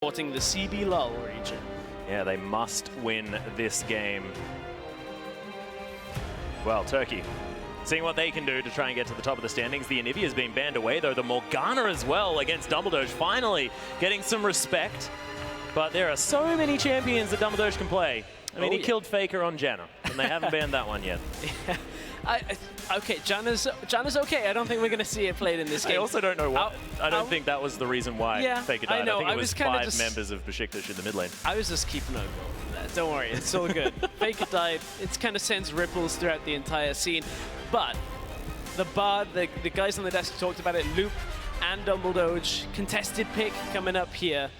supporting the CB Lull region. Yeah, they must win this game. Well, Turkey, seeing what they can do to try and get to the top of the standings. The Anivia has been banned away, though. The Morgana as well against Dumbledoge, finally getting some respect. But there are so many champions that Dumbledoge can play. I mean, he killed Faker on Janna, and they haven't banned that one yet. Okay, Janna's okay. I don't think we're going to see it played in this game. I also don't know what. I don't think that was the reason why Faker died. I know. I think it was 5 just, members of Besiktas in the mid lane. I was just keeping a goal. Don't worry, it's all good. Faker died. It kind of sends ripples throughout the entire scene. But the Bard, the guys on the desk talked about it, Loop and Dumbledoge, contested pick coming up here.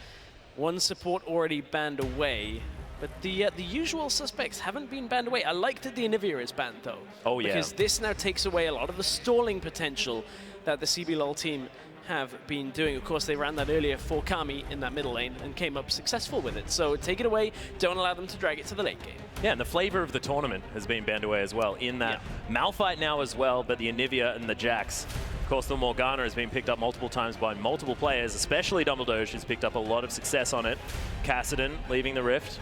One support already banned away. But the usual suspects haven't been banned away. I like that the Anivia is banned, though. Oh, yeah. Because this now takes away a lot of the stalling potential that the CB Lull team have been doing. Of course, they ran that earlier for Kami in that middle lane and came up successful with it. So take it away. Don't allow them to drag it to the late game. Yeah, and the flavor of the tournament has been banned away as well. In that Malphite now as well, but the Anivia and the Jax. Of course, the Morgana has been picked up multiple times by multiple players, especially Dumbledoge, who's picked up a lot of success on it. Kassadin leaving the Rift.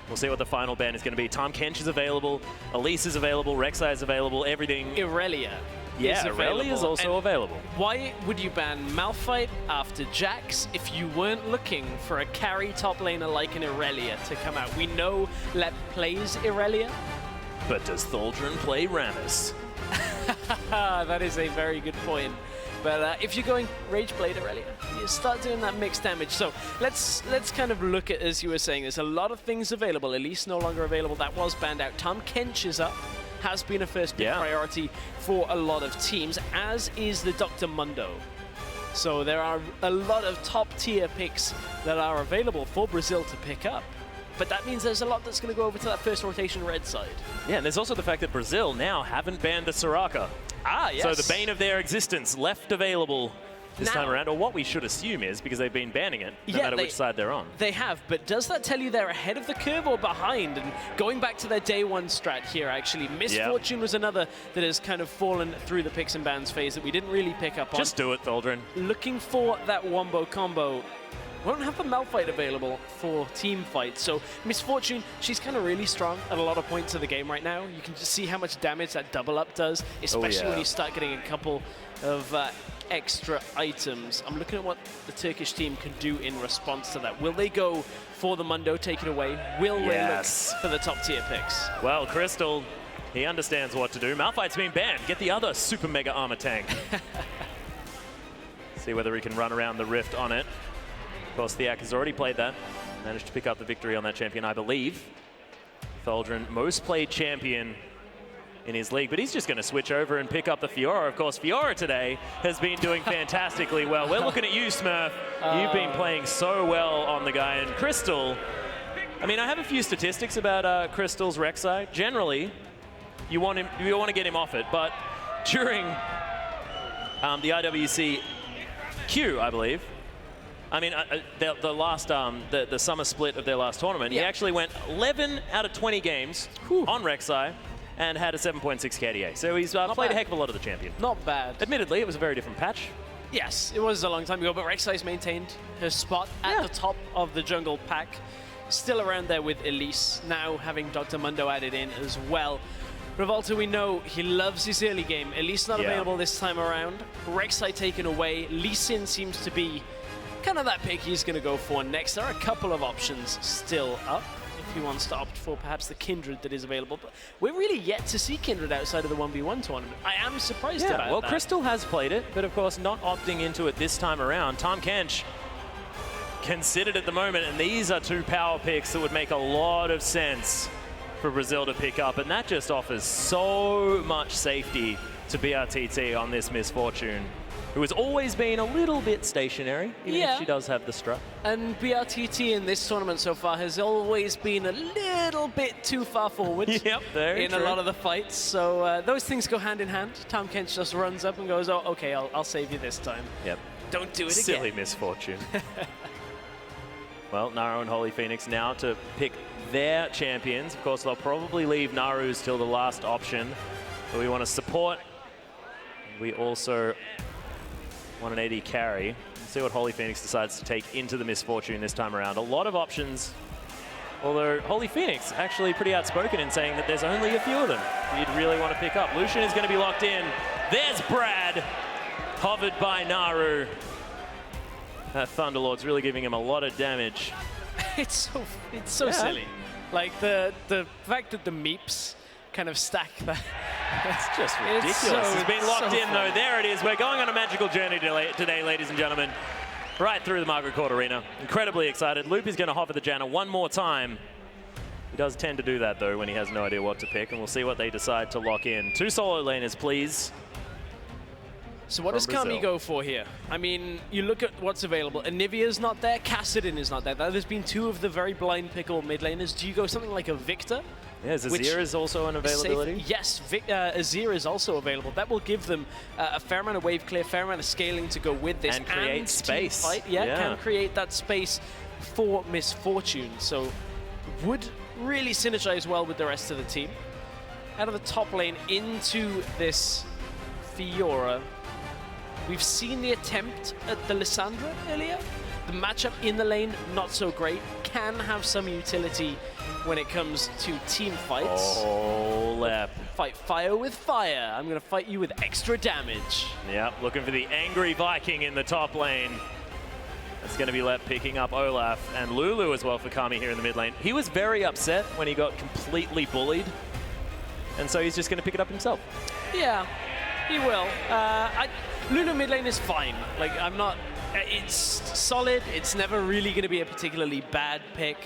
We'll see what the final ban is going to be. Tahm Kench is available, Elise is available, Rek'Sai is available, everything. Irelia. Yeah, Irelia is also available. Why would you ban Malphite after Jax if you weren't looking for a carry top laner like an Irelia to come out? We know Lep plays Irelia. But does Thaldrun play Rammus? That is a very good point. But if you're going Rage Blade Irelia, you start doing that mixed damage. So let's kind of look at, as you were saying, there's a lot of things available. Elise no longer available. That was banned out. Tahm Kench is up. Has been a first pick priority for a lot of teams, as is the Dr. Mundo. So there are a lot of top tier picks that are available for Brazil to pick up. But that means there's a lot that's going to go over to that first rotation red side. Yeah, and there's also the fact that Brazil now haven't banned the Soraka. Ah, yes. So the bane of their existence left available this time around, or what we should assume is, because they've been banning it, no matter which side they're on. They have, but does that tell you they're ahead of the curve or behind? And going back to their day one strat here, actually, Misfortune was another that has kind of fallen through the picks and bans phase that we didn't really pick up on. Just do it, Thaldrun. Looking for that wombo combo. Won't have the Malphite available for team fights. So Misfortune, she's kind of really strong at a lot of points of the game right now. You can just see how much damage that double up does, especially when you start getting a couple of extra items. I'm looking at what the Turkish team can do in response to that. Will they go for the Mundo, take it away? Will they look for the top tier picks? Well, Crystal, he understands what to do. Malphite's been banned. Get the other super mega armor tank. See whether he can run around the Rift on it. Of course, Theak has already played that. Managed to pick up the victory on that champion, I believe. Thaldrun, most played champion in his league, but he's just going to switch over and pick up the Fiora. Of course, Fiora today has been doing fantastically well. We're looking at you, Smurf. You've been playing so well on the guy. And Crystal, I mean, I have a few statistics about Crystal's Rek'Sai. Generally, you want to get him off it, but during the IWC Q, I believe, I mean, the last, the summer split of their last tournament, he actually went 11 out of 20 games on Rek'Sai and had a 7.6 KDA. So he's played a heck of a lot of the champion. Not bad. Admittedly, it was a very different patch. Yes, it was a long time ago, but Rek'Sai's maintained her spot at the top of the jungle pack. Still around there with Elise, now having Dr. Mundo added in as well. Revolta, we know he loves his early game. Elise not available this time around. Rek'Sai taken away. Lee Sin seems to be kind of that pick he's going to go for next. There are a couple of options still up if he wants to opt for perhaps the Kindred that is available. But we're really yet to see Kindred outside of the 1v1 tournament. I am surprised about that. Well, Crystal has played it, but of course not opting into it this time around. Tahm Kench considered at the moment, and these are two power picks that would make a lot of sense for Brazil to pick up, and that just offers so much safety to BRTT on this Misfortune, who has always been a little bit stationary, even if she does have the strut. And BRTT in this tournament so far has always been a little bit too far forward in a lot of the fights. So those things go hand in hand. Tahm Kench just runs up and goes, oh, okay, I'll save you this time. Yep. Don't do it again. Silly Misfortune. Well, Naru and Holy Phoenix now to pick their champions. Of course, they'll probably leave Naru's till the last option, but we want to support. We also 180 carry. Let's see what Holy Phoenix decides to take into the Misfortune this time around. A lot of options. Although Holy Phoenix actually pretty outspoken in saying that there's only a few of them you'd really want to pick up. Lucian is going to be locked in. There's Brad, hovered by Naru. That Thunderlord's really giving him a lot of damage. It's so silly. Like the fact that the meeps kind of stack that. It's just ridiculous. He's been locked in though. There it is. We're going on a magical journey today, ladies and gentlemen. Right through the Margaret Court Arena. Incredibly excited. Loop is going to hover the Janna one more time. He does tend to do that though when he has no idea what to pick, and we'll see what they decide to lock in. 2 solo laners, please. So what does Kami go for here? I mean, you look at what's available. Anivia's not there. Kassadin is not there. There's been 2 of the very blind pickle mid laners. Do you go something like a Victor? Yeah, Azir is also an availability. Yes, Azir is also available. That will give them a fair amount of wave clear, fair amount of scaling to go with this. And create space. Yeah, can create that space for Misfortune. So would really synergize well with the rest of the team. Out of the top lane into this Fiora. We've seen the attempt at the Lissandra earlier. The matchup in the lane, not so great. Can have some utility when it comes to team fights. Oh, Lep. Fight fire with fire. I'm going to fight you with extra damage. Yep, looking for the angry Viking in the top lane. That's going to be Lep picking up Olaf and Lulu as well for Kami here in the mid lane. He was very upset when he got completely bullied. And so he's just going to pick it up himself. Yeah, he will. Lulu mid lane is fine. Like, I'm not... It's solid. It's never really going to be a particularly bad pick.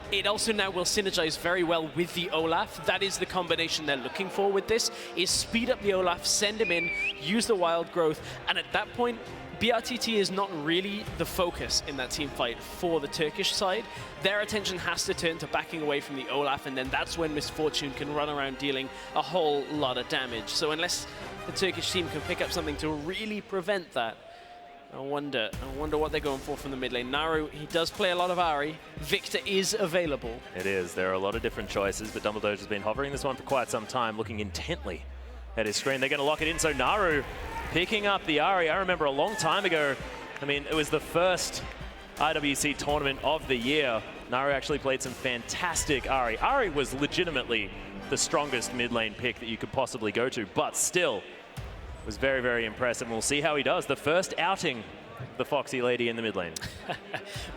It also now will synergize very well with the Olaf. That is the combination they're looking for with this, is speed up the Olaf, send him in, use the wild growth, and at that point, BRTT is not really the focus in that team fight for the Turkish side. Their attention has to turn to backing away from the Olaf, and then that's when Misfortune can run around dealing a whole lot of damage. So unless the Turkish team can pick up something to really prevent that, I wonder what they're going for from the mid lane. Naru, he does play a lot of Ahri. Victor is available. It is. There are a lot of different choices, but Dumbledore has been hovering this one for quite some time, looking intently at his screen. They're going to lock it in, so Naru picking up the Ahri. I remember a long time ago, I mean, it was the first IWC tournament of the year. Naru actually played some fantastic Ahri. Ahri was legitimately the strongest mid lane pick that you could possibly go to, but still, was very, very impressive. We'll see how he does. The first outing, the Foxy Lady in the mid lane.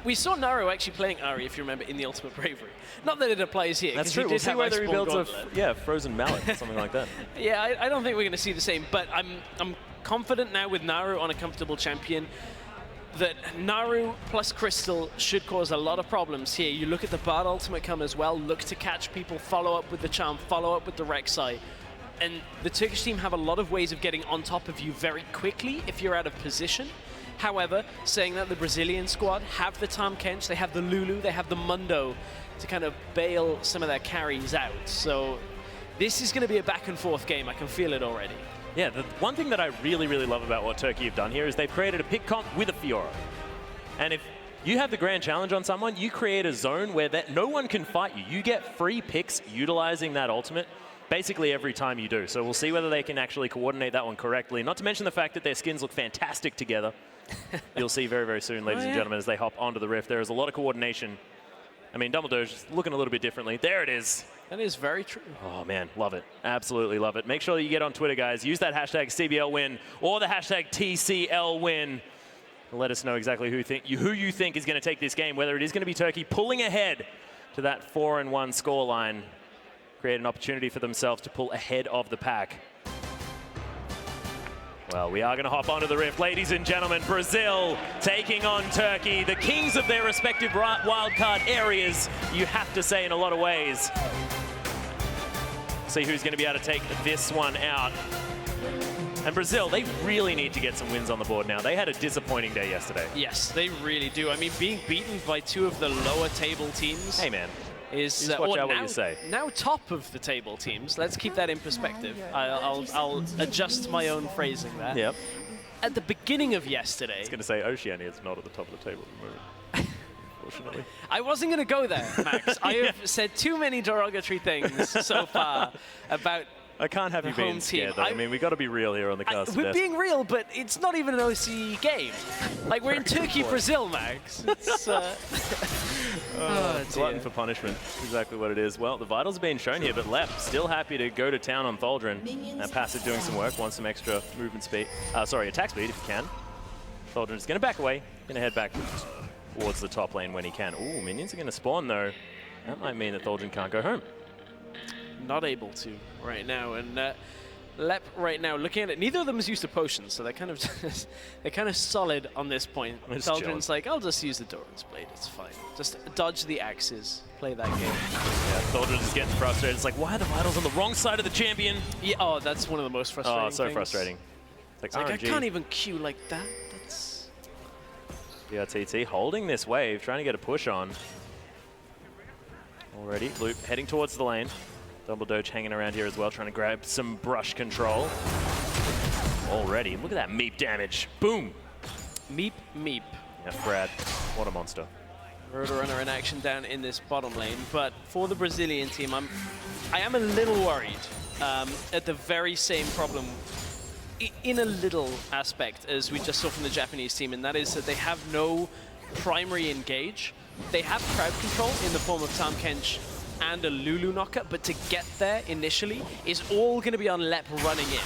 We saw Naru actually playing Ahri, if you remember, in the Ultimate Bravery. Not that it applies here. That's true. We'll see whether he builds a frozen mallet or something like that. Yeah, I don't think we're going to see the same, but I'm confident now with Naru on a comfortable champion that Naru plus Crystal should cause a lot of problems here. You look at the Bard Ultimate come as well, look to catch people, follow up with the Charm, follow up with the Rek'Sai. And the Turkish team have a lot of ways of getting on top of you very quickly if you're out of position. However, saying that the Brazilian squad have the Tahm Kench, they have the Lulu, they have the Mundo to kind of bail some of their carries out. So this is going to be a back and forth game. I can feel it already. Yeah, the one thing that I really, really love about what Turkey have done here is they've created a pick comp with a Fiora. And if you have the grand challenge on someone, you create a zone where no one can fight you. You get free picks utilizing that ultimate basically every time you do. So we'll see whether they can actually coordinate that one correctly. Not to mention the fact that their skins look fantastic together. You'll see very, very soon, ladies and gentlemen, as they hop onto the Rift. There is a lot of coordination. I mean, Dumbledore's just looking a little bit differently. There it is. That is very true. Oh, man, love it. Absolutely love it. Make sure that you get on Twitter, guys. Use that hashtag CBLWin or the hashtag TCLWin. Let us know exactly who you think is going to take this game, whether it is going to be Turkey pulling ahead to that 4-1 scoreline, create an opportunity for themselves to pull ahead of the pack. Well, we are going to hop onto the Rift. Ladies and gentlemen, Brazil taking on Turkey, the kings of their respective wildcard areas, you have to say in a lot of ways. See who's going to be able to take this one out. And Brazil, they really need to get some wins on the board now. They had a disappointing day yesterday. Yes, they really do. I mean, being beaten by 2 of the lower table teams. Hey, man. Is watch out what you say. Now top of the table teams. Let's keep that in perspective. I'll adjust my own phrasing there. Yep. At the beginning of yesterday... I was going to say Oceania is not at the top of the table at the moment, unfortunately. I wasn't going to go there, Max. I have said too many derogatory things so far about I can't have you being scared, though. I mean, we got to be real here on the cast. We're being real, but it's not even an OC game. Like, we're in Turkey, Brazil, Max. It's, glutton for punishment. That's exactly what it is. Well, the vitals are being shown here, but Lep still happy to go to town on Tholdren. That passive doing some work, wants some extra movement speed. Attack speed if you can. Tholdren is going to back away, going to head back towards the top lane when he can. Ooh, minions are going to spawn, though. That might mean that Tholdren can't go home. Not able to right now, and Lep right now looking at it. Neither of them is used to potions, so they're kind of solid on this point. Tholdren's like, I'll just use the Doran's Blade. It's fine. Just dodge the axes. Play that game. Yeah, Tholdren is getting frustrated. It's like, why are the vitals on the wrong side of the champion? Yeah. Oh, that's one of the most frustrating. Oh, so things. frustrating. It's like I can't even queue like that. That's. BRTT holding this wave, trying to get a push on. Already, Loop heading towards the lane. Double Doge hanging around here as well, trying to grab some brush control. Already, look at that meep damage. Boom. Meep, meep. Yeah, Brad, what a monster. Roadrunner in action down in this bottom lane, but for the Brazilian team, I am a little worried at the very same problem in a little aspect as we just saw from the Japanese team, and that is that they have no primary engage. They have crowd control in the form of Tahm Kench and a Lulu knocker, but to get there initially is all going to be on Lep running in.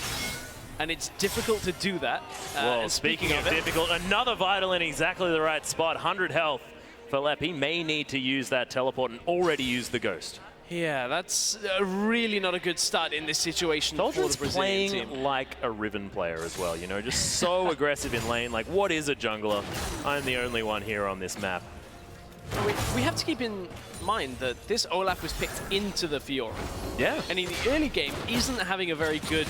And it's difficult to do that. Well, speaking of difficult, another vital in exactly the right spot, 100 health for Lep. He may need to use that teleport and already use the Ghost. Yeah, that's really not a good start in this situation for the Brazilian team. Playing like a Riven player as well, you know, just so aggressive in lane. Like, what is a jungler? I'm the only one here on this map. We have to keep in mind that this Olaf was picked into the Fiora. Yeah. And in the early game, isn't having a very good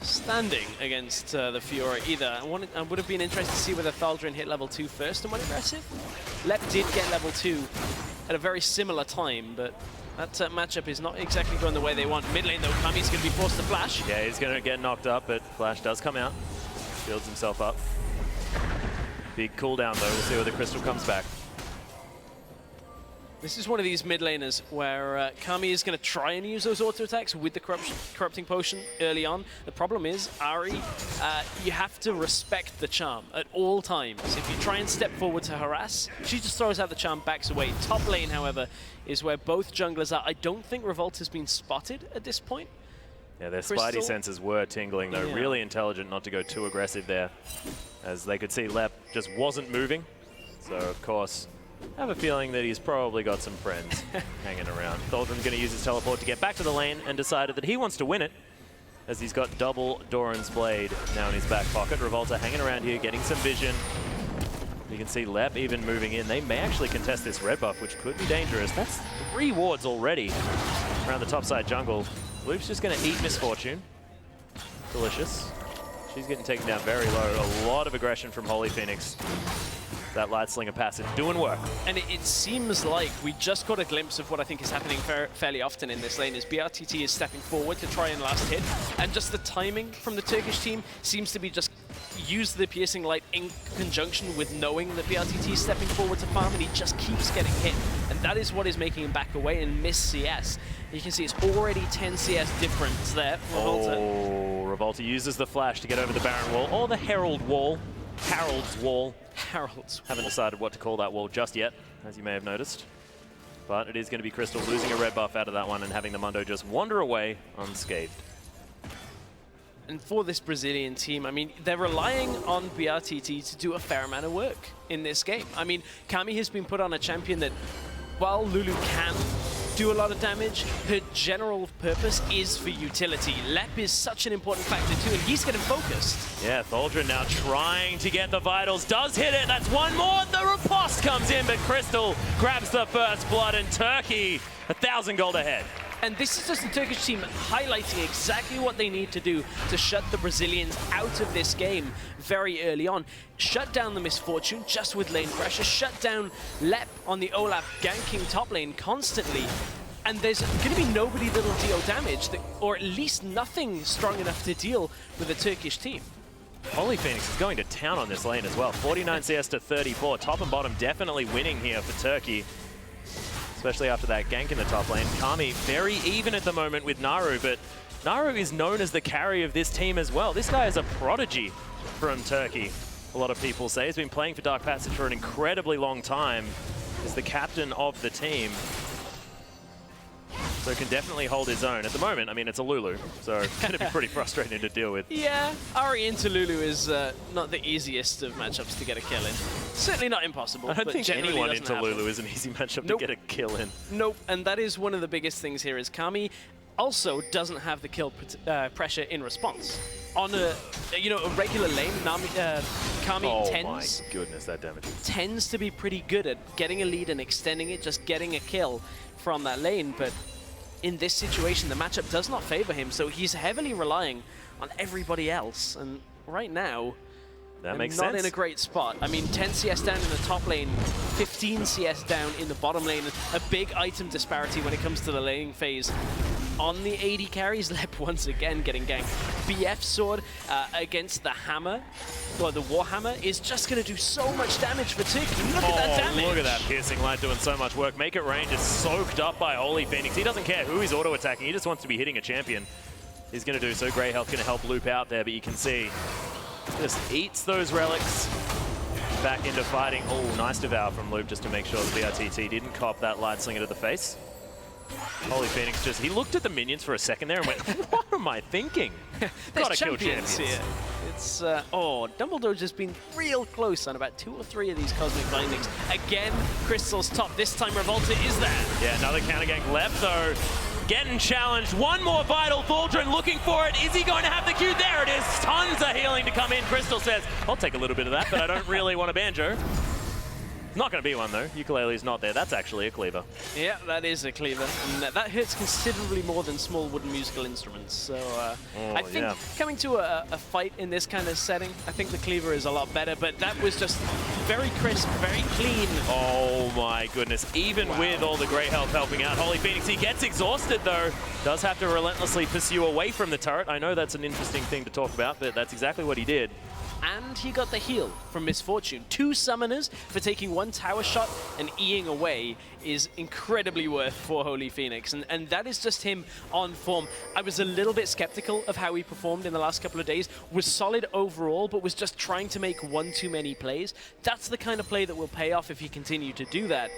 standing against the Fiora either. I would have been interested to see whether Tholdren hit level 2 first and went aggressive. Lep did get level 2 at a very similar time, but that matchup is not exactly going the way they want. Mid lane, though, Kami's going to be forced to flash. Yeah, he's going to get knocked up, but Flash does come out. Shields himself up. Big cooldown, though. We'll see where the Crystal comes back. This is one of these mid laners where Kami is going to try and use those auto attacks with the corrupting potion early on. The problem is, Ahri, you have to respect the charm at all times. If you try and step forward to harass, she just throws out the charm, backs away. Top lane, however, is where both junglers are. I don't think Revolt has been spotted at this point. Yeah, their spidey senses were tingling, though. Yeah. Really intelligent not to go too aggressive there, as they could see Lep just wasn't moving. So, of course, I have a feeling that he's probably got some friends hanging around. Tholdren's going to use his teleport to get back to the lane and decided that he wants to win it, as he's got double Doran's Blade now in his back pocket. Revolta hanging around here, getting some vision. You can see Lep even moving in. They may actually contest this red buff, which could be dangerous. That's 3 wards already around the top side jungle. Loop's just going to eat Misfortune. Delicious. She's getting taken down very low. A lot of aggression from Holy Phoenix. That Light Slinger passive doing work. And it seems like we just got a glimpse of what I think is happening fairly often in this lane, is BRTT is stepping forward to try and last hit, and just the timing from the Turkish team seems to be just use the Piercing Light in conjunction with knowing that BRTT is stepping forward to farm, and he just keeps getting hit. And that is what is making him back away and miss CS. You can see it's already 10 CS difference there. Revolta. Oh, Revolta uses the flash to get over the Baron wall, or the Herald wall. Harold's wall. Harold's Haven't decided what to call that wall just yet, as you may have noticed. But it is going to be Crystal losing a red buff out of that one and having the Mundo just wander away unscathed. And for this Brazilian team, I mean, they're relying on BRTT to do a fair amount of work in this game. I mean, Kami has been put on a champion that, while Lulu can do a lot of damage, her general purpose is for utility. Lep is such an important factor too, and he's getting focused. Yeah, Tholdren now trying to get the vitals, does hit it, that's one more, the riposte comes in, but Crystal grabs the first blood, and Turkey, 1,000 gold ahead. And this is just the Turkish team highlighting exactly what they need to do to shut the Brazilians out of this game very early on. Shut down the Misfortune just with lane pressure, shut down Lep on the Olaf ganking top lane constantly, and there's going to be nobody that'll deal damage, or at least nothing strong enough to deal with the Turkish team. Holy Phoenix is going to town on this lane as well. 49 CS to 34, top and bottom definitely winning here for Turkey. Especially after that gank in the top lane. Kami very even at the moment with Naru, but Naru is known as the carry of this team as well. This guy is a prodigy from Turkey, a lot of people say. He's been playing for Dark Passage for an incredibly long time. He's the captain of the team. So can definitely hold his own. At the moment, I mean, it's a Lulu, so it's going to be pretty frustrating to deal with. Yeah, Ari into Lulu is not the easiest of matchups to get a kill in. Certainly not impossible. I don't but think anyone into happen. Lulu is an easy matchup Nope. to get a kill in. Nope, and that is one of the biggest things here is Kami also doesn't have the kill pressure in response. On a regular lane, Kami Oh tends my goodness, that damage. tends to be pretty good at getting a lead and extending it, just getting a kill from that lane, but in this situation, the matchup does not favor him, so he's heavily relying on everybody else, and right now, That makes not sense. in a great spot. I mean, 10 CS down in the top lane, 15 CS down in the bottom lane, a big item disparity when it comes to the laning phase. On the AD carries, Lep once again getting ganked. BF Sword against the Hammer, or the Warhammer, is just going to do so much damage for Turkey. Look at that damage! Look at that piercing light doing so much work. Make It Rain just soaked up by Holy Phoenix. He doesn't care who he's auto-attacking. He just wants to be hitting a champion. He's going to do so. Grey Health going to help loop out there, but you can see just eats those relics back into fighting. Oh, nice devour from Loop just to make sure the BRTT didn't cop that light slinger to the face. Holy Phoenix just, he looked at the minions for a second there and went, what am I thinking? Gotta kill champions here. It's, Dumbledore just been real close on about 2 or 3 of these Cosmic Bindings. Again, Crystal's top. This time Revolta is there. Yeah, another counter gank left though. Getting challenged. One more vital. Thaldren looking for it. Is he going to have the Q? There it is. Tons of healing to come in. Crystal says, I'll take a little bit of that, but I don't really want a banjo. Not going to be one though. Ukulele's not there. That's actually a cleaver. Yeah, that is a cleaver, and that hurts considerably more than small wooden musical instruments. So I think coming to a fight in this kind of setting, I think the cleaver is a lot better. But that was just very crisp, very clean. Oh my goodness! Even with all the Grey Health helping out, Holy Phoenix, he gets exhausted though. Does have to relentlessly pursue away from the turret. I know that's an interesting thing to talk about, but that's exactly what he did. And he got the heal from Misfortune. 2 summoners for taking 1 tower shot and E-ing away is incredibly worth for Holy Phoenix. And that is just him on form. I was a little bit skeptical of how he performed in the last couple of days. Was solid overall, but was just trying to make one too many plays. That's the kind of play that will pay off if he continued to do that.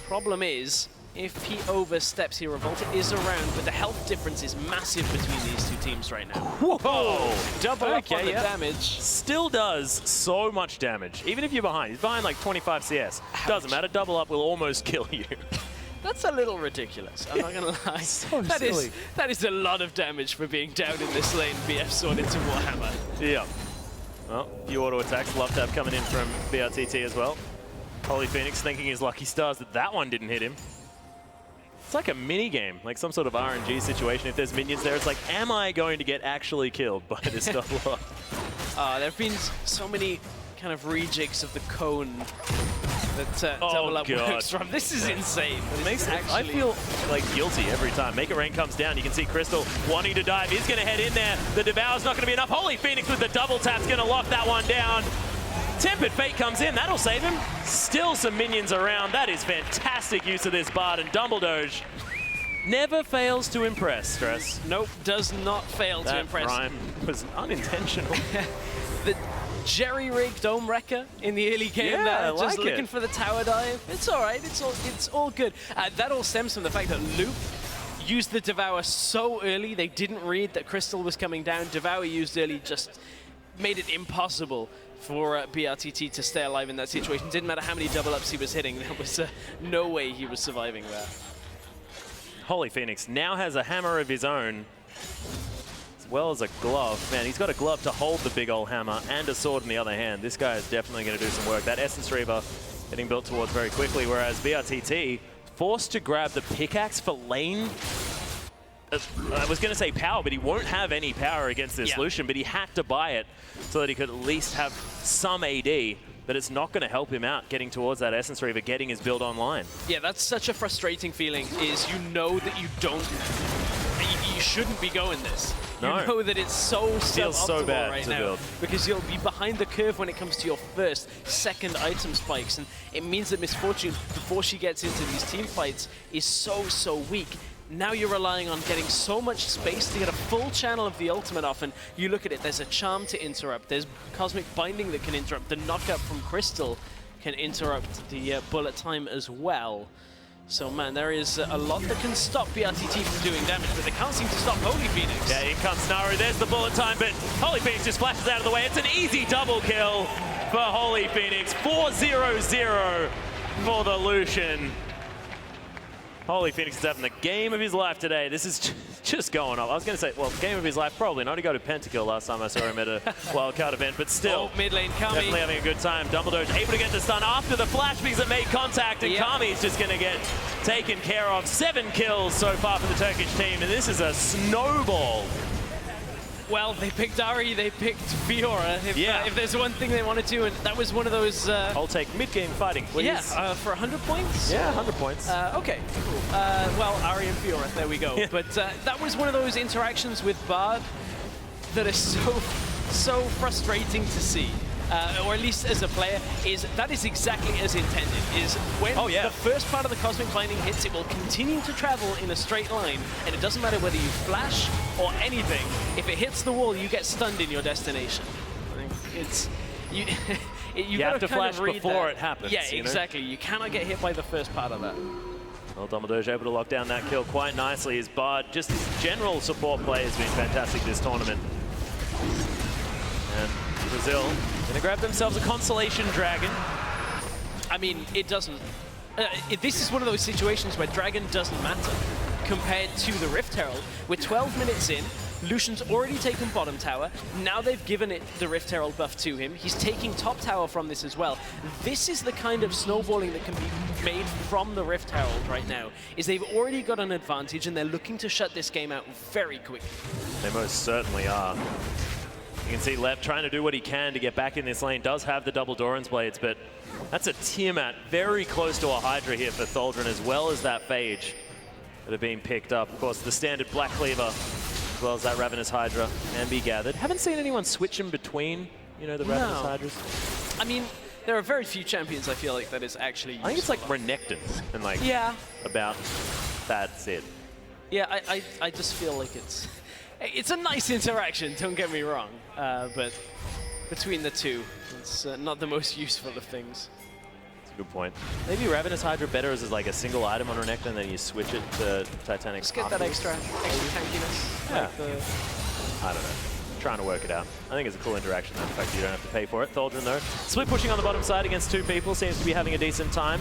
Problem is, if he oversteps here, Revolta is around, but the health difference is massive between these two teams right now. Whoa! Double up on the damage. Still does so much damage. Even if you're behind. He's behind like 25 CS. Doesn't matter. Double up will almost kill you. That's a little ridiculous, I'm not going to lie. So that is a lot of damage for being down in this lane, BF Sword into Warhammer. Yeah. Well, few auto attacks. Love tap coming in from BRTT as well. Holy Phoenix thanking his lucky stars that that one didn't hit him. It's like a mini game, like some sort of RNG situation. If there's minions there, it's like, am I going to get actually killed by this double up? There have been so many kind of rejigs of the cone that double up works from. This is insane. It makes I feel like guilty every time. Make It Rain comes down. You can see Crystal wanting to dive. He's going to head in there. The Devour's not going to be enough. Holy Phoenix with the double tap's going to lock that one down. Tempered Fate comes in, that'll save him. Still some minions around. That is fantastic use of this Bard, and Dumbledore never fails to impress, Stress. Nope, does not fail to impress. That rhyme was unintentional. The jerry-rigged Dome Wrecker in the early game there, just looking for the tower dive. It's all right, it's all good. That all stems from the fact that Loop used the Devour so early, they didn't read that Crystal was coming down. Devour used early just made it impossible for BRTT to stay alive in that situation. Didn't matter how many double-ups he was hitting, there was no way he was surviving there. Holy Phoenix now has a hammer of his own, as well as a glove. Man, he's got a glove to hold the big old hammer and a sword in the other hand. This guy is definitely going to do some work. That Essence Reaver getting built towards very quickly, whereas BRTT forced to grab the pickaxe for lane. I was going to say power, but he won't have any power against this Lucian, but he had to buy it so that he could at least have some AD, but it's not going to help him out getting towards that Essence Reaver, getting his build online. Yeah, that's such a frustrating feeling, is you know that you shouldn't be going this. No. You know that it's so suboptimal right now build. because you'll be behind the curve when it comes to your first, second item spikes, and it means that Misfortune, before she gets into these team fights, is so weak. now you're relying on getting so much space to get a full channel of the ultimate off, and you look at it, there's a charm to interrupt, there's Cosmic Binding that can interrupt, the knockup from Crystal can interrupt the bullet time as well. So man, there is a lot that can stop BRTT from doing damage, but they can't seem to stop Holy Phoenix. Yeah, in comes Naru, there's the bullet time, but Holy Phoenix just flashes out of the way. It's an easy double kill for Holy Phoenix. 4-0-0 for the Lucian. Holy Phoenix is having the game of his life today. This is just going off. I was going to say, well, game of his life, probably not. He got a pentakill last time I saw him at a wildcard event, but still. Oh, mid lane, Kami. Definitely having a good time. Dumbledore's able to get the stun after the flash because it made contact, and Kami's just going to get taken care of. 7 kills so far for the Turkish team, and this is a snowball. Well, they picked Ari, they picked Fiora. If there's one thing they wanted to, and that was one of those... I'll take mid-game fighting, please. Yeah, for 100 points? Yeah, 100 points. Okay, cool. Well, Ari and Fiora, there we go. But that was one of those interactions with Bard that is so frustrating to see. Or at least as a player, that is exactly as intended. Is when the first part of the Cosmic Binding hits, it will continue to travel in a straight line, and it doesn't matter whether you flash or anything. If it hits the wall, you get stunned in your destination. It's you have to flash before it happens. Yeah, exactly. You cannot get hit by the first part of that. Well, Dumbledore's able to lock down that kill quite nicely. His Bard, just his general support play has been fantastic this tournament. And Brazil gonna grab themselves a consolation dragon. I mean, it doesn't. This is one of those situations where dragon doesn't matter compared to the Rift Herald. We're 12 minutes in. Lucian's already taken bottom tower. Now they've given it the Rift Herald buff to him. He's taking top tower from this as well. This is the kind of snowballing that can be made from the Rift Herald right now, is they've already got an advantage and they're looking to shut this game out very quickly. They most certainly are. You can see Lep trying to do what he can to get back in this lane. Does have the double Doran's Blades, but that's a Tiamat very close to a Hydra here for Tholdren, as well as that Phage that have been picked up. Of course, the standard Black Cleaver, as well as that Ravenous Hydra, can be gathered. Haven't seen anyone switch in between, you know, the Ravenous Hydras. I mean, there are very few champions, I feel like, that is actually useful. I think it's like Renekton, and like, about that's it. Yeah, I just feel like it's a nice interaction, don't get me wrong, but between the two, it's not the most useful of things. That's a good point. Maybe Ravenous Hydra better as like a single item on Renekton, and then you switch it to Titanic. Just get that extra tankiness. Yeah. I don't know. Trying to work it out. I think it's a cool interaction, the fact that you don't have to pay for it. Tholdren, though, split pushing on the bottom side against 2 people, seems to be having a decent time.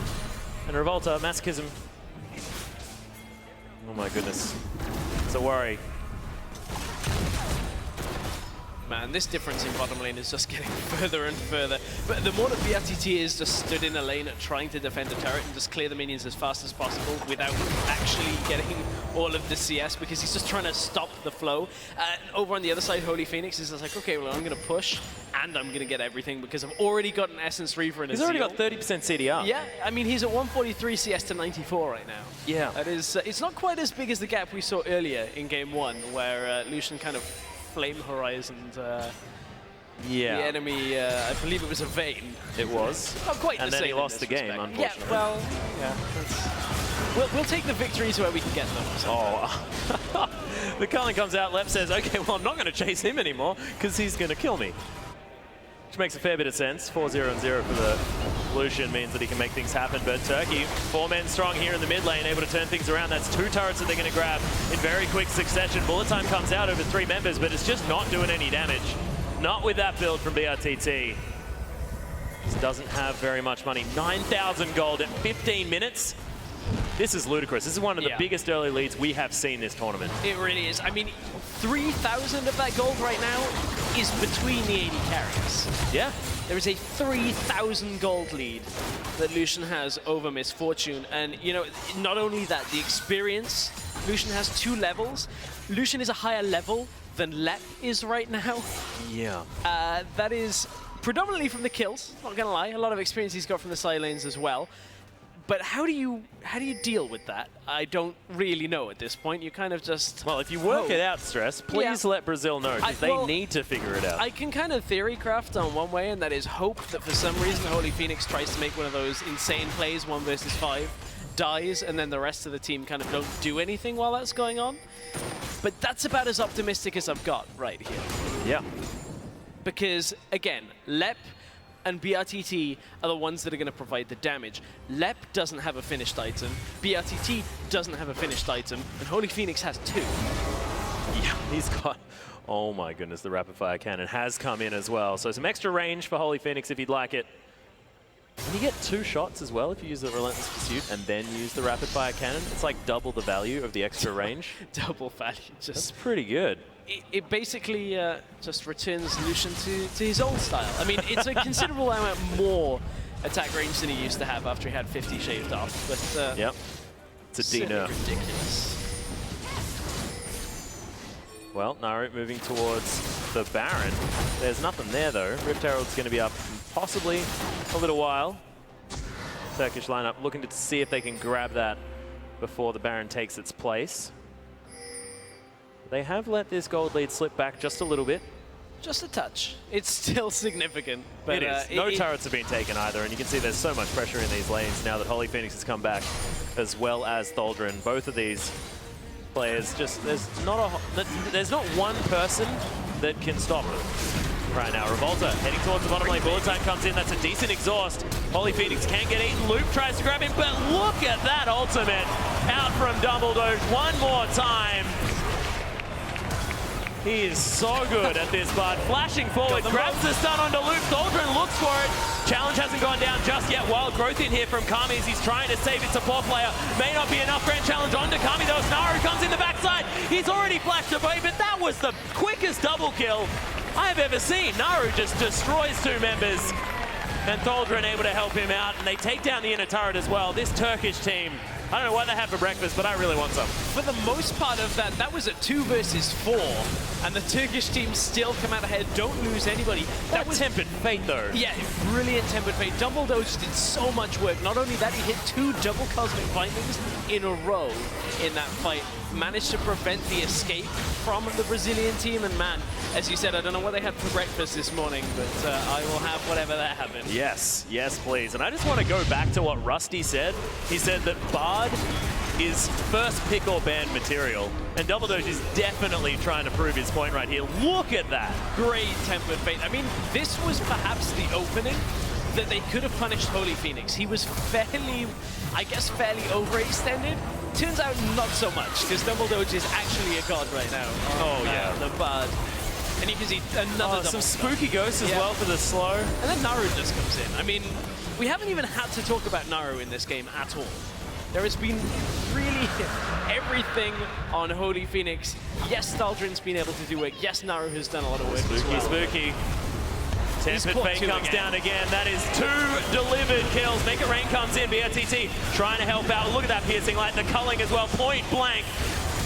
And Revolta, Masochism. Oh my goodness. It's a worry. Man, this difference in bottom lane is just getting further and further. But the more that BRTT is just stood in a lane trying to defend a turret and just clear the minions as fast as possible without actually getting all of the CS, because he's just trying to stop the flow. Over on the other side, Holy Phoenix is just like, okay, well, I'm going to push and I'm going to get everything because I've already got an Essence Reaver and a He's already Zeal. got 30% CDR. Yeah, I mean, he's at 143 CS to 94 right now. Yeah. That is, it's not quite as big as the gap we saw earlier in Game 1, where Lucian kind of flame horizoned the enemy. I believe it was a Vayne. It was. Not quite and the then same he lost the game, respect. unfortunately. Yeah, well, we'll take the victories where we can get them. Oh. The Cullen comes out, Lep says, okay, well, I'm not going to chase him anymore because he's going to kill me. Which makes a fair bit of sense. 4-0-0 for the Lucian means that he can make things happen. But Turkey, 4 men strong here in the mid lane, able to turn things around. That's 2 turrets that they're going to grab in very quick succession. Bullet time comes out over 3 members, but it's just not doing any damage. Not with that build from BRTT. This doesn't have very much money. 9,000 gold in 15 minutes. This is ludicrous. This is one of the biggest early leads we have seen this tournament. It really is. I mean, 3,000 of that gold right now is between the 80 carries. Yeah. There is a 3,000 gold lead that Lucian has over Miss Fortune. And, you know, not only that, the experience, Lucian has 2 levels. Lucian is a higher level than Lep is right now. Yeah. That is predominantly from the kills, not gonna lie. A lot of experience he's got from the side lanes as well. But how do you deal with that? I don't really know at this point. You kind of just... Well, if you work it out, Stress, please let Brazil know, because they need to figure it out. I can kind of theory craft on one way, and that is hope that for some reason Holy Phoenix tries to make one of those insane plays, 1 versus 5, dies and then the rest of the team kind of don't do anything while that's going on. But that's about as optimistic as I've got right here. Yeah. Because, again, Lep and BRTT are the ones that are going to provide the damage. Lep doesn't have a finished item, BRTT doesn't have a finished item, and Holy Phoenix has 2. Yeah, he's got... Oh my goodness, the rapid fire cannon has come in as well. So some extra range for Holy Phoenix if you'd like it. And you get 2 shots as well if you use the Relentless Pursuit and then use the rapid fire cannon. It's like double the value of the extra range. Double value. That's pretty good. It basically just returns Lucian to his old style. I mean, it's a considerable amount more attack range than he used to have after he had 50 shaved off. But yep, it's a D-nerf. Ridiculous. Well, Naru moving towards the Baron. There's nothing there though. Rift Herald's going to be up in possibly a little while. Turkish lineup looking to see if they can grab that before the Baron takes its place. They have let this gold lead slip back just a little bit. Just a touch. It's still significant. But it is. No turrets have been taken either, and you can see there's so much pressure in these lanes now that Holy Phoenix has come back, as well as Tholdren. Both of these players, just there's not one person that can stop them right now. Revolta heading towards the bottom lane. Bullet time comes in. That's a decent exhaust. Holy Phoenix can get eaten. Loop tries to grab him, but look at that ultimate out from Dumbledore one more time. He is so good at this, bud. Flashing forward, grabs the stun onto Loop. Tholdren looks for it. Challenge hasn't gone down just yet. Wild growth in here from Kami as he's trying to save his support player. May not be enough. Grand challenge onto Kami though. Naru comes in the backside. He's already flashed away, but that was the quickest double kill I've ever seen. Naru just destroys 2 members. And Tholdren able to help him out, and they take down the inner turret as well. This Turkish team, I don't know what they had for breakfast, but I really want some. For the most part of that was a 2 versus 4, and the Turkish team still come out ahead, don't lose anybody. That was Tempered Fate, though. Yeah, brilliant Tempered Fate. Dumbledore just did so much work. Not only that, he hit 2 double Cosmic Findings in a row in that fight. Managed to prevent the escape from the Brazilian team, and man, as you said, I don't know what they had for breakfast this morning, but I will have whatever that happened. Yes, yes, please. And I just want to go back to what Rusty said. He said that Bard is first pick or ban material, and Dumbledore is definitely trying to prove his point right here. Look at that. Great Tempered Fate. I mean, this was perhaps the opening that they could have punished Holy Phoenix. He was fairly, I guess, fairly overextended. Turns out not so much, because Dumbledore is actually a god right now. Oh, yeah. The Bard. And you can see another some spooky ghosts as well for the slow. And then Naru just comes in. I mean, we haven't even had to talk about Naru in this game at all. There has been really everything on Holy Phoenix. Yes, Tholdren's been able to do work. Yes, Naru has done a lot of work as well. Spooky. Tempered Fate comes down again. That is 2 delivered kills. Make It Rain comes in. BRTT trying to help out. Look at that piercing light. The culling as well. Point blank.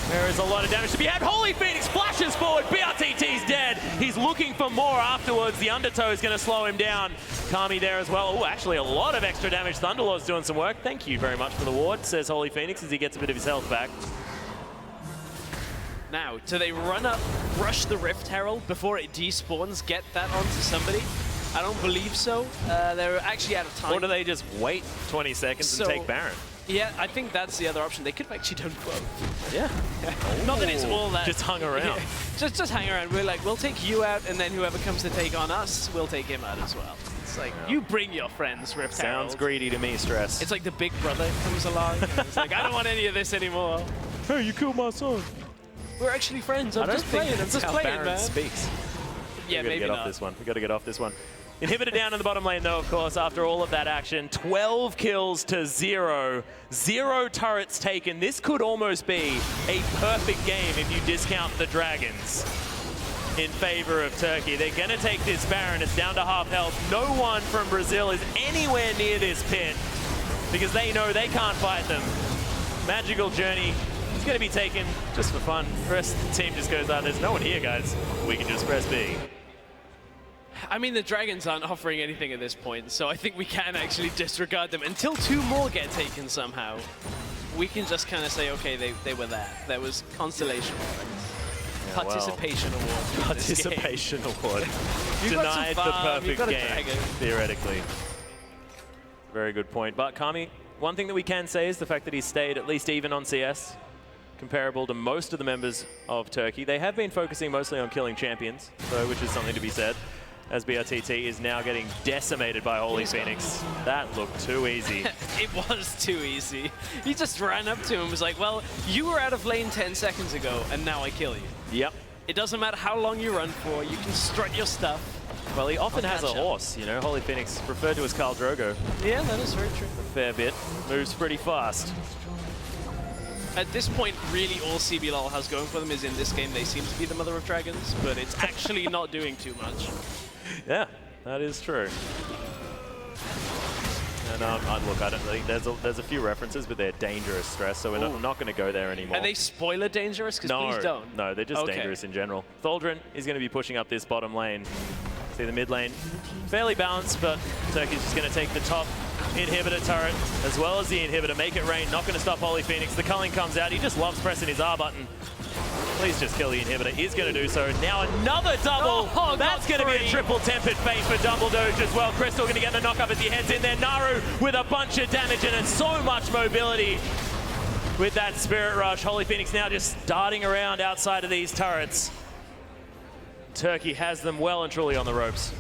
There is a lot of damage to be had. Holy Phoenix flashes forward. BRTT's dead. He's looking for more afterwards. The undertow is going to slow him down. Kami there as well. Oh, actually a lot of extra damage. Thunderlord's doing some work. Thank you very much for the ward, says Holy Phoenix as he gets a bit of his health back. Now, do they run up, rush the Rift Herald before it despawns, get that onto somebody? I don't believe so. They're actually out of time. Or do they just wait 20 seconds and take Baron? Yeah, I think that's the other option. They could have actually done both. Yeah. Not that it's all that. Just hung around. Yeah. Just hang around. We're like, we'll take you out, and then whoever comes to take on us, we'll take him out as well. It's like, you bring your friends, Rift Herald. Sounds greedy to me, Stress. It's like the big brother comes along. And it's like, I don't want any of this anymore. Hey, you killed my son. We're actually friends. I'm just playing, man. Speaks. Yeah, maybe not. We got to get off this one. Inhibitor down in the bottom lane, though, of course, after all of that action. 12 kills to 0. 0 turrets taken. This could almost be a perfect game if you discount the Dragons in favor of Turkey. They're going to take this Baron. It's down to half health. No one from Brazil is anywhere near this pit because they know they can't fight them. Magical Journey is going to be taken just for fun. The rest of the team just goes out. There's no one here, guys. We can just press B. I mean, the Dragons aren't offering anything at this point, so I think we can actually disregard them until 2 more get taken somehow. We can just kind of say, okay, they were there. There was consolation points. Yeah, Participation award. Participation award. Denied the perfect game, theoretically. Very good point. But Kami one thing that we can say is the fact that he's stayed at least even on CS, comparable to most of the members of Turkey. They have been focusing mostly on killing champions, though, which is something to be said, as BRTT is now getting decimated by Holy Phoenix. That looked too easy. It was too easy. He just ran up to him and was like, well, you were out of lane 10 seconds ago, and now I kill you. Yep. It doesn't matter how long you run for, you can strut your stuff. Well, he often has a horse, you know. Holy Phoenix, referred to as Khal Drogo. Yeah, that is very true. A fair bit. Moves pretty fast. At this point, really all CBLOL has going for them is in this game they seem to be the mother of dragons, but it's actually not doing too much. Yeah, that is true. And look, I don't think there's a few references, but they're dangerous stress, so I'm not going to go there anymore. Are they spoiler dangerous? Because please don't. No, they're just dangerous in general. Thaldrin is going to be pushing up this bottom lane. See the mid lane, fairly balanced, but Turkey's just going to take the top inhibitor turret as well as the inhibitor, make it rain, not going to stop Holy Phoenix. The culling comes out, he just loves pressing his R button. Please just kill the inhibitor, he's going to do so. Now another double, that's going to be a triple tempered fate for Double Doge as well. Crystal going to get the knock up as he heads in there. Naru with a bunch of damage and so much mobility with that Spirit Rush. Holy Phoenix now just darting around outside of these turrets. Turkey has them well and truly on the ropes.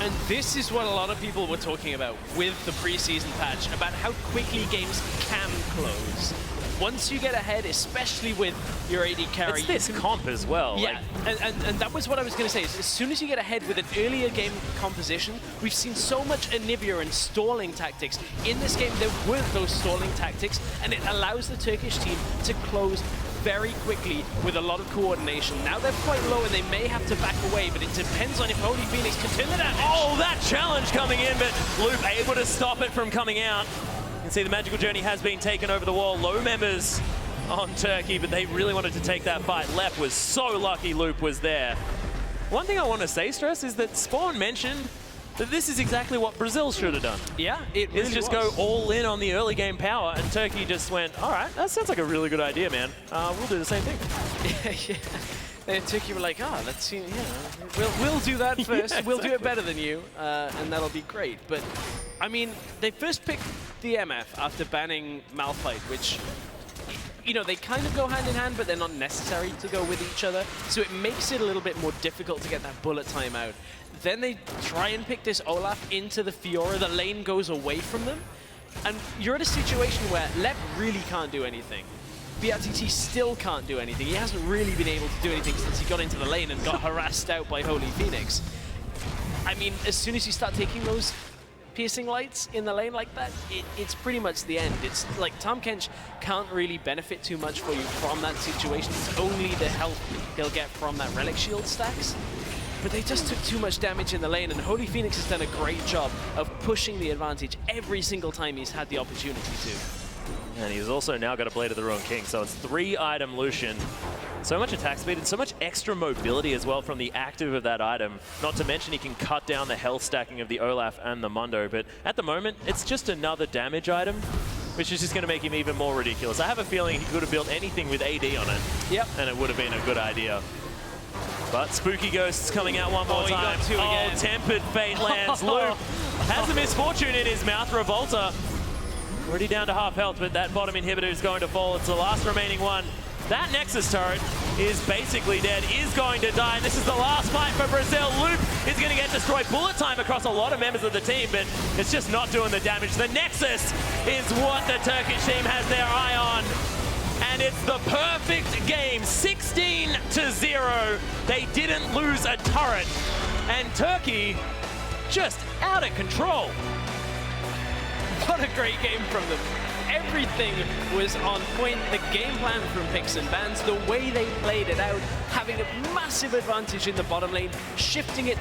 And this is what a lot of people were talking about with the preseason patch, about how quickly games can close. Once you get ahead, especially with your AD carry... It's this comp as well. Yeah, like, and that was what I was going to say. Is as soon as you get ahead with an earlier game composition, we've seen so much Anivia and stalling tactics. In this game, there weren't those stalling tactics, and it allows the Turkish team to close very quickly with a lot of coordination. Now they're quite low and they may have to back away, but it depends on if Holy Phoenix can turn the damage. Oh, that challenge coming in, but Loop able to stop it from coming out. You can see the Magical Journey has been taken over the wall. Low members on Turkey, but they really wanted to take that fight. Lep was so lucky Loop was there. One thing I want to say, Stress, is that Spawn mentioned that this is exactly what Brazil should have done. Yeah, it really just was. go all in on the early game power, and Turkey just went, all right, that sounds like a really good idea, man. We'll do the same thing. Yeah. And Turkey were like, let's see, we'll do that first. Yeah, we'll do it better than you, and that'll be great. But, I mean, they first picked the MF after banning Malphite, which, you know, they kind of go hand in hand, but they're not necessary to go with each other. So it makes it a little bit more difficult to get that bullet time out. Then they try and pick this Olaf into the Fiora. The lane goes away from them. And you're in a situation where Lep really can't do anything. BRTT still can't do anything. He hasn't really been able to do anything since he got into the lane and got harassed out by Holy Phoenix. I mean, as soon as you start taking those piercing lights in the lane like that, it's pretty much the end. It's like Tahm Kench can't really benefit too much for you from that situation. It's only the health he'll get from that relic shield stacks. But they just took too much damage in the lane, and Holy Phoenix has done a great job of pushing the advantage every single time he's had the opportunity to. And he's also now got a Blade of the Ruined King, so it's 3-item Lucian. So much attack speed and so much extra mobility as well from the active of that item. Not to mention he can cut down the health stacking of the Olaf and the Mundo, but at the moment, it's just another damage item, which is just going to make him even more ridiculous. I have a feeling he could have built anything with AD on it, and it would have been a good idea. But Spooky Ghost's coming out one more time. He got two again. Tempered Fate lands. Luke has a misfortune in his mouth. Revolta already down to half health, but that bottom inhibitor is going to fall. It's the last remaining one. That Nexus turret is basically dead, is going to die. This is the last fight for Brazil. Luke is going to get destroyed. Bullet time across a lot of members of the team, but it's just not doing the damage. The Nexus is what the Turkish team has their eye on. And it's the perfect game, 16-0. They didn't lose a turret. And Turkey just out of control. What a great game from them. Everything was on point. The game plan from Picks and Bans, the way they played it out, having a massive advantage in the bottom lane, shifting it